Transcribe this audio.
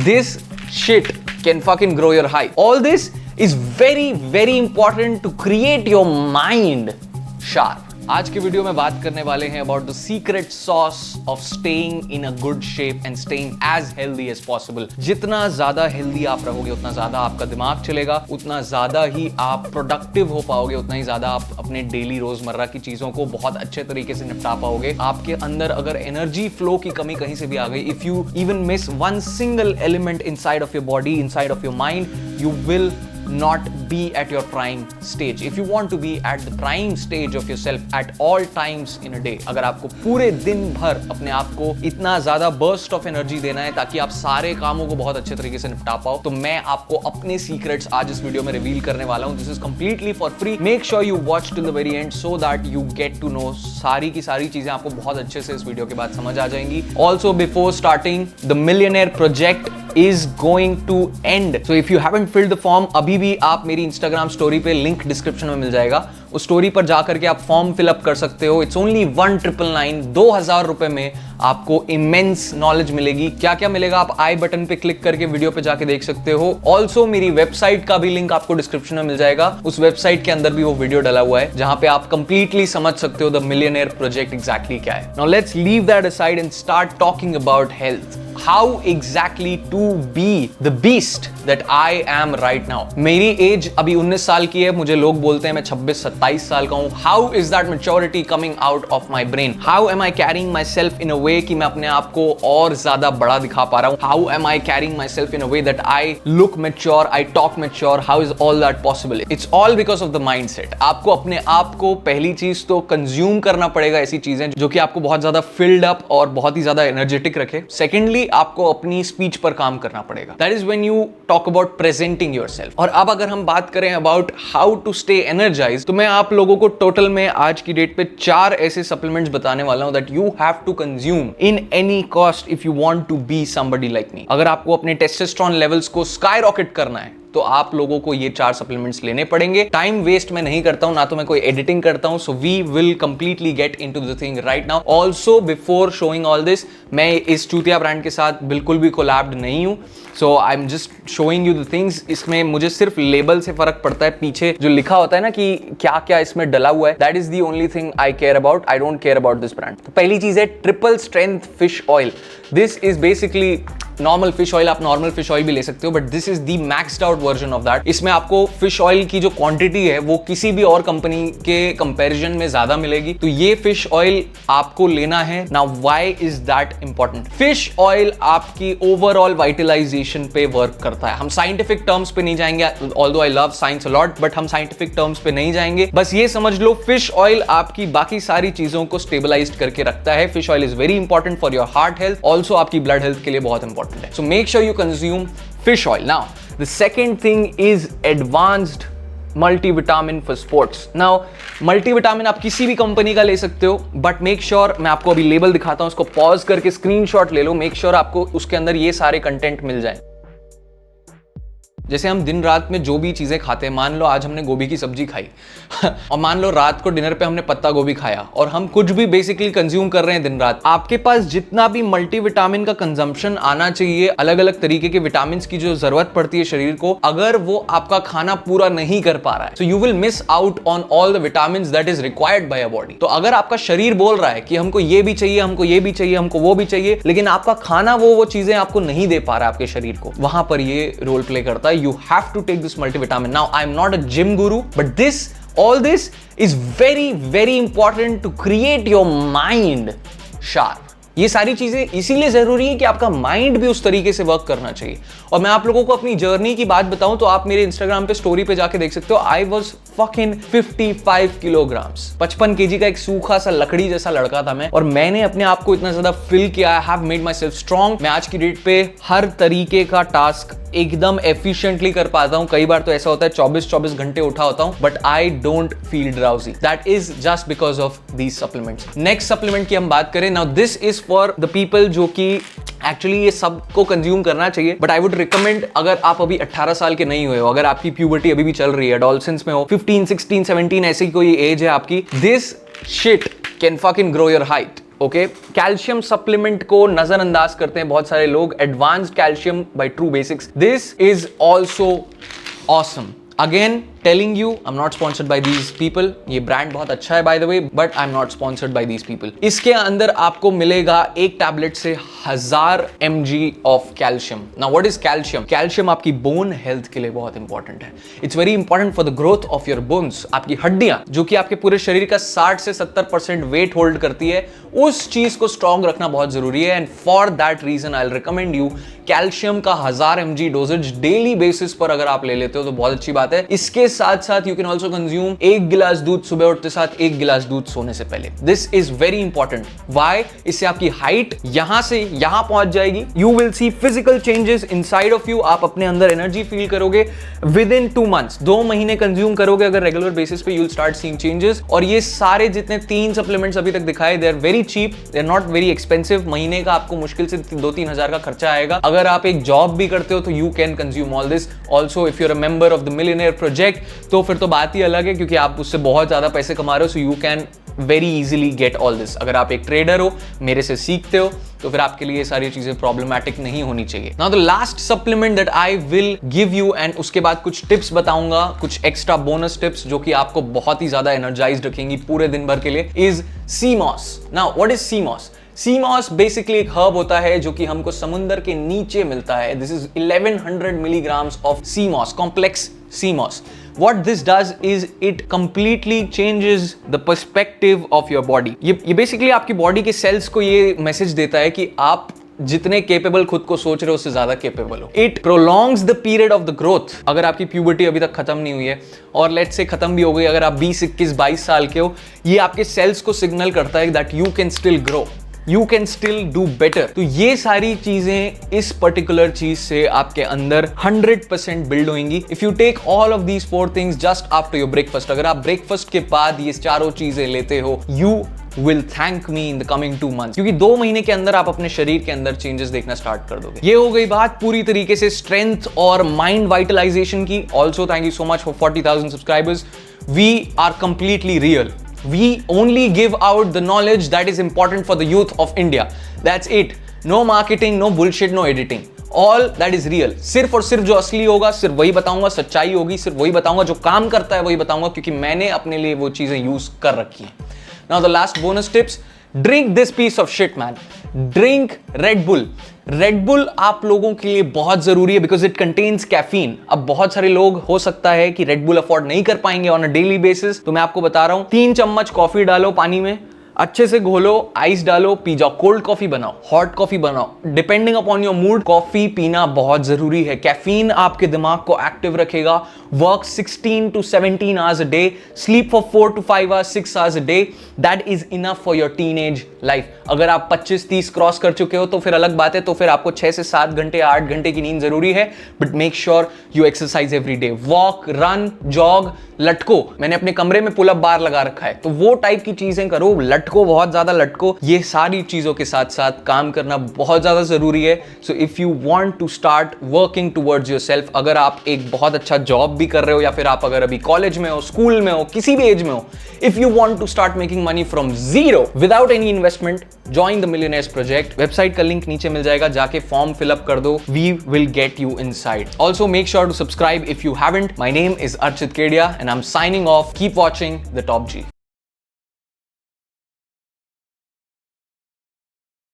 This shit can fucking grow your height. All this is very, very important to create your mind sharp. आज के video में बात करने वाले हैं about the secret sauce of staying in a good shape and staying as healthy as possible. जितना ज्यादा healthy आप रहोगे उतना ज्यादा आपका दिमाग चलेगा, उतना ज्यादा ही आप प्रोडक्टिव हो पाओगे, उतना ही ज्यादा आप अपने डेली रोजमर्रा की चीजों को बहुत अच्छे तरीके से निपटा पाओगे। आपके अंदर अगर एनर्जी फ्लो की कमी कहीं से भी आ गई, if you even miss one single element inside of your body, inside of your mind, you will not be at your prime stage. If you want to be at the prime stage of yourself at all times in a day, अगर आपको पूरे दिन भर अपने आप को इतना ज्यादा burst of energy देना है ताकि आप सारे कामों को बहुत अच्छे तरीके से निपटा पाओ, तो मैं आपको अपने सीक्रेट्स आज इस वीडियो में रिवील करने वाला हूं। This is completely for free. Make sure you watch till the very end so that you get to know सारी की सारी चीजें आपको बहुत अच्छे से इस वीडियो के बाद समझ आ जाएंगी। Also before starting, the millionaire project is going to end. So if you haven't filled the form, अभी भी आप मेरी Instagram स्टोरी पे लिंक डिस्क्रिप्शन में मिल जाएगा, उस स्टोरी पर जाकर के आप फॉर्म फिलअप कर सकते हो। इट्स ओनली 1999, 2000 रुपए में आपको इमेंस नॉलेज मिलेगी। क्या क्या मिलेगा आप आई बटन पे क्लिक करके वीडियो पे जाके देख सकते हो। ऑल्सो मेरी वेबसाइट का भी लिंक आपको डिस्क्रिप्शन में मिल जाएगा, उस वेबसाइट के अंदर भी वो वीडियो डला हुआ है जहां पे आप कंप्लीटली समझ सकते हो द मिलियनेयर प्रोजेक्ट एग्जैक्टली क्या है। Now let's leave that aside and start talking about health. How exactly to be the beast that I am right now? मेरी एज अभी 19 साल की है, मुझे लोग बोलते हैं मैं 26-27 साल का हूं। How is that maturity coming out of my brain? How am I carrying myself in a way कि मैं अपने आप को और ज्यादा बड़ा दिखा पा रहा हूं? How am I carrying myself in a way that I look mature, I talk mature? How is all that possible? It's all because of the mindset. आपको अपने आप को पहली चीज तो कंज्यूम करना पड़ेगा ऐसी चीजें जो कि आपको बहुत ज्यादा फिल्ड अप और बहुत ही ज्यादा एनर्जेटिक रखे। सेकेंडली, आपको अपनी स्पीच पर काम करना पड़ेगा। That is when you talk about presenting yourself. और अब अगर हम बात करें about how to stay energized, तो मैं आप लोगों को टोटल में आज की डेट पे 4 ऐसे सप्लीमेंट्स बताने वाला हूं that you have to consume in any cost if you want to be somebody like me. अगर आपको अपने टेस्टोस्टेरोन लेवल्स को स्काई रॉकेट करना है तो आप लोगों को ये 4 सप्लीमेंट्स लेने पड़ेंगे। टाइम वेस्ट मैं नहीं करता हूं, ना तो मैं कोई एडिटिंग करता हूं, so we will completely get into the thing right now. Also before showing all this, मैं इस चूतिया ब्रांड के साथ बिल्कुल भी कोलैब्ड नहीं हूं, so I am just showing you the things. इसमें मुझे सिर्फ लेबल से फर्क पड़ता है, पीछे जो लिखा होता है ना कि क्या क्या इसमें डला हुआ है, that is the only thing I care about. I don't care about this brand. तो पहली चीज है triple strength fish oil. This is basically normal fish oil. आप नॉर्मल फिश ऑयल भी ले सकते हो, but this is the maxed out version of that. इसमें आपको फिश ऑयल की जो क्वांटिटी है वो किसी भी और कंपनी के कंपैरिजन में ज्यादा मिलेगी, तो ये फिश ऑयल आपको लेना है। Now why is that important? Fish oil आपकी ओवरऑल वाइटलाइजेशन पे वर्क करता है। हम साइंटिफिक टर्म्स पे नहीं जाएंगे, although I love science a lot, but हम साइंटिफिक टर्म्स पे नहीं जाएंगे। बस ये समझ लो, फिश ऑयल आपकी बाकी सारी चीजों को स्टेबलाइज करके रखता है। Fish oil is very important for your heart health, also आपकी ब्लड हेल्थ के लिए बहुत important. So make sure you consume fish oil. Now, the second thing is advanced multivitamin for sports. Now, multivitamin आप किसी भी company का ले सकते हो, but make sure, मैं आपको अभी लेबल दिखाता हूं, उसको पॉज करके स्क्रीनशॉट ले लो। make sure आपको उसके अंदर ये सारे कंटेंट मिल जाए। जैसे हम दिन रात में जो भी चीजें खाते हैं, मान लो आज हमने गोभी की सब्जी खाई और मान लो रात को डिनर पे हमने पत्ता गोभी खाया, और हम कुछ भी बेसिकली कंज्यूम कर रहे हैं दिन रात, आपके पास जितना भी मल्टीविटामिन का कंजम्पशन आना चाहिए, अलग अलग तरीके के विटामिन की जो जरूरत पड़ती है शरीर को, अगर वो आपका खाना पूरा नहीं कर पा रहा है, so you will miss out on all the vitamin that is required by a body. तो अगर आपका शरीर बोल रहा है कि हमको ये भी चाहिए, हमको ये भी चाहिए, हमको वो भी चाहिए, लेकिन आपका खाना वो चीजें आपको नहीं दे पा रहा है आपके शरीर को, वहां पर ये रोल प्ले करता है। You have to take this multivitamin. Now, I am not a gym guru, but all this is very, very important to create your mind sharp. ये सारी चीजें इसीलिए जरूरी है कि आपका माइंड भी उस तरीके से वर्क करना चाहिए। और मैं आप लोगों को अपनी जर्नी की बात बताऊं तो आप मेरे इंस्टाग्राम पे स्टोरी पे जाके देख सकते हो। I was fucking 55 kilograms, 55 KG का एक सूखा सा लकड़ी जैसा लड़का था मैं, और मैंने अपने आप को इतना ज्यादा फिल किया। I have made my self strong. मैं आज की डेट पे हर तरीके का टास्क एकदम एफिशिएंटली कर पाता हूं। कई बार तो ऐसा होता है 24 घंटे उठा होता हूं, but I don't feel drowsy. That is just because of these supplements. Next supplement की हम बात करें, now this is for the people जो कि एक्चुअली ये सबको कंज्यूम करना चाहिए, बट आई वुड रिकमेंड, अगर आप अभी 18 साल के नहीं हुए हो, अगर आपकी प्यूबर्टी अभी भी चल रही है, एडोलसेंस में हो, 15, 16, 17 ऐसी कोई एज है आपकी, this shit can fucking grow your height. Okay calcium supplement को नजरअंदाज करते हैं बहुत सारे लोग. Advanced calcium by true basics, this is also awesome. Again, telling you, I'm not sponsored by these people. ये ब्रांड बहुत अच्छा है by the way, but I'm not sponsored by these people. इसके अंदर आपको मिलेगा एक टैबलेट से 1000 mg of calcium. Now, what is calcium? Calcium आपकी बोन हेल्थ के लिए बहुत इंपॉर्टेंट है. It's very important for the growth of your bones. आपकी हड्डियां जो कि आपके पूरे शरीर का 60 से 70% वेट होल्ड करती है, उस चीज को स्ट्रॉन्ग रखना बहुत जरूरी है. And for that reason I will recommend you calcium का 1000 mg डोजेज डेली बेसिस पर अगर आप ले लेते हो तो बहुत अच्छी बात है. इसके साथ साथ यू कैन ऑल्सो कंज्यूम 1 गिलास दूध सुबह उठते साथ, 1 गिलास दूध सोने से पहले. This is very important. Why? इससे आपकी हाइट यहां से यहां पहुंच जाएगी. You will see physical changes inside of you. आप अपने अंदर एनर्जी फील करोगे विद इन 2 months. 2 महीने कंज्यूम करोगे अगर रेगुलर बेसिस पे, you will start seeing changes. और ये सारे जितने 3 सप्लीमेंट्स अभी तक दिखाए, they are very cheap, they are not very expensive. महीने का आपको मुश्किल से 2-3 हजार का खर्चा आएगा. अगर आप एक जॉब भी करते हो तो you can consume all this. Also if you are a member of the millionaire project, तो फिर तो बात ही अलग है क्योंकि आप उससे बहुत ज्यादा पैसे कमा रहे हो. So you can very easily get all this. अगर आप एक ट्रेडर हो, मेरे से सीखते हो, तो फिर आपके लिए ये सारी चीजें प्रॉब्लमैटिक नहीं होनी चाहिए. Now the last supplement that I will give you, and उसके बाद कुछ टिप्स बताऊंगा, कुछ एक्स्ट्रा बोनस टिप्स जो कि आपको बहुत ही ज्यादा एनर्जाइज्ड रखेंगी पूरे दिन भर के लिए, is sea moss. Now what is sea moss? Sea moss basically एक हर्ब होता है जो कि हमको समुंदर के नीचे मिलता है. This is 1100 milligrams of sea moss, complex sea moss. What this does is it completely changes the perspective of your body. ये basically आपकी बॉडी के सेल्स को ये मैसेज देता है कि आप जितने केपेबल खुद को सोच रहे हो उससे ज्यादा केपेबल हो. It prolongs the period of the growth. अगर आपकी प्यूबर्टी अभी तक खत्म नहीं हुई है और लेट्स से खत्म भी हो गई, अगर आप 20, 21, 22 साल के हो, ये आपके सेल्स को सिग्नल करता है that you can still grow, you can still do better. तो ये सारी चीजें इस पर्टिकुलर चीज से आपके अंदर 100% बिल्ड होंगी. If you take all of these 4 things just after your breakfast, अगर आप ब्रेकफास्ट के बाद ये चारों चीजें लेते हो, you will thank me in the coming 2 months. क्योंकि 2 महीने के अंदर आप अपने शरीर के अंदर चेंजेस देखना स्टार्ट कर दोगे. ये हो गई बात पूरी तरीके से स्ट्रेंथ और माइंड वाइटलाइजेशन की. Also thank you so much for 40,000 subscribers. We are completely real. We only give out the knowledge that is important for the youth of India. That's it. No marketing, no bullshit, no editing. All that is real. सिर्फ और सिर्फ जो असली होगा सिर्फ वही बताऊंगा, सच्चाई होगी सिर्फ वही बताऊंगा, जो काम करता है वही बताऊंगा, क्योंकि मैंने अपने लिए वो चीजें यूज कर रखी हैं. Now the last bonus tips. Drink this piece of shit, man. Drink Red Bull. Red Bull आप लोगों के लिए बहुत जरूरी है because it contains caffeine. अब बहुत सारे लोग हो सकता है कि Red Bull अफोर्ड नहीं कर पाएंगे on a daily basis, तो मैं आपको बता रहा हूं, 3 चम्मच कॉफी डालो पानी में, अच्छे से घोलो, आइस डालो, पी जाओ. कोल्ड कॉफी बनाओ, हॉट कॉफी बनाओ, depending upon your mood. Coffee पीना बहुत जरूरी है. कैफीन आपके दिमाग को एक्टिव रखेगा. Work 16 to 17 hours a day. Sleep for 4 to 5 hours, 6 hours a day. That is enough for your teenage life. अगर आप 25-30 क्रॉस कर चुके हो तो फिर अलग बात है, तो फिर आपको 6 से 7 घंटे 8 घंटे की नींद जरूरी है. But make sure you exercise every day. Walk, run, jog, लटको. मैंने अपने कमरे में पुल अप बार लगा रखा है, तो वो टाइप की चीजें करो. लटको, बहुत ज्यादा लटको. ये सारी चीजों के साथ साथ काम करना बहुत ज्यादा जरूरी है. So if you want to start working towards yourself, अगर आप एक बहुत अच्छा जॉब भी कर रहे हो या फिर आप अगर अभी कॉलेज में हो, स्कूल में हो, किसी भी एज में हो, if you want to start making money from zero without any investment, join the millionaires project. Website का लिंक नीचे मिल जाएगा, जाके फॉर्म फिल अप कर दो. We will get you inside. Also make sure to subscribe if you haven't. My name is Archit Kedia and I am signing off. Keep watching the Top G.